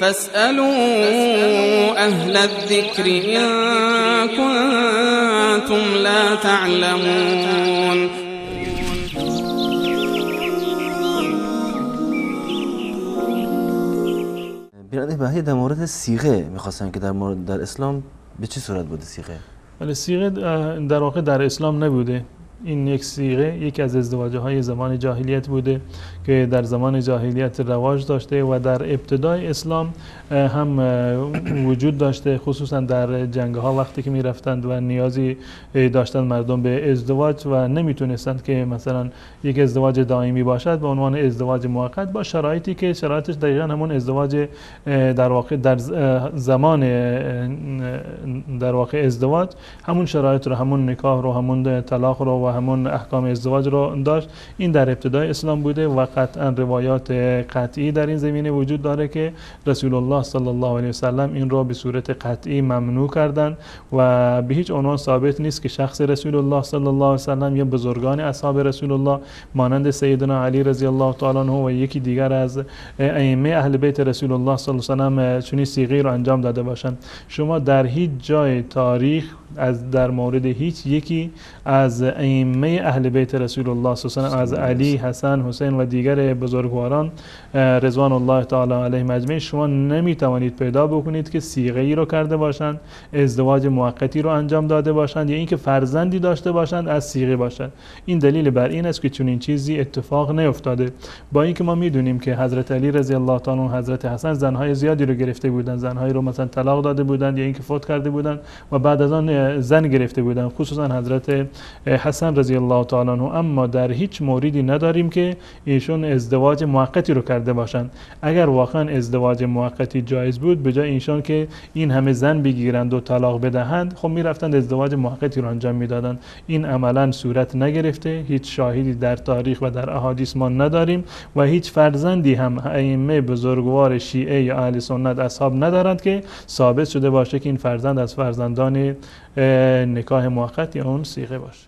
فاسألوا أهل الذكر إن كنتم لا تعلمون. برادر بهایی در مورد صیغه میخواستن که در اسلام به چه صورت بوده صیغه؟ ولی صیغه در واقع در اسلام نبوده. این یک صیغه یکی از ازدواج‌های زمان جاهلیت بوده که در زمان جاهلیت رواج داشته و در ابتدای اسلام هم وجود داشته، خصوصا در جنگ‌ها وقتی که می‌رفتند و نیازی داشتند مردم به ازدواج و نمیتونستند که مثلا یک ازدواج دائمی باشد به عنوان ازدواج موقت با شرایطی که شرایطش دقیقاً همون ازدواج در واقع در زمان در واقع ازدواج همون شرایط رو، همون نکاح رو، همون طلاق رو و همون احکام ازدواج رو داشت. این در ابتدای اسلام بوده و قطعا روایات قطعی در این زمینه وجود داره که رسول الله صلی الله علیه و سلم این رو به صورت قطعی ممنوع کردند و به هیچ عنوان ثابت نیست که شخص رسول الله صلی الله علیه و سلم یا بزرگان اصحاب رسول الله مانند سیدنا علی رضی الله تعالی عنه و یکی دیگر از ائمه اهل بیت رسول الله صلی الله علیه و سلم چنین صیغه‌ای رو انجام داده باشند. شما در هیچ جای تاریخ در مورد هیچ یکی از ائمه اهل بیت رسول الله صلی الله علیه و سلم از علی، حسن، حسین و دیگر بزرگواران رضوان الله تعالی علیهم اجمعین شما نمیتوانید پیدا بکنید که صیغه ای رو کرده باشند، ازدواج موقتی رو انجام داده باشند یا اینکه فرزندی داشته باشند از صیغه باشند. این دلیل بر این است که چنین چیزی اتفاق نیفتاده. با اینکه ما میدونیم که حضرت علی رضی الله تعالی عنه، حضرت حسن زنهای زیادی رو گرفته بودند، زنهایی رو مثلا طلاق داده بودند یا اینکه فوت کرده بودند و بعد از آن زن گرفته بودند، خصوصا حضرت حسن رضی الله تعالی عنه، اما در هیچ موردی نداریم که ایشون ازدواج موقتی رو کرده باشند. اگر واقعا ازدواج موقتی جایز بود به جای ایشون که این همه زن بگیرند و طلاق بدهند خب میرفتند ازدواج موقتی رو انجام میدادند. این عملا صورت نگرفته، هیچ شاهدی در تاریخ و در احادیث ما نداریم و هیچ فرزندی هم ائمه بزرگوار شیعه یا اهل سنت اصحاب ندارند که ثابت شده باشه که این فرزند از فرزندان نکاح موقت یا اون صیغه باشه.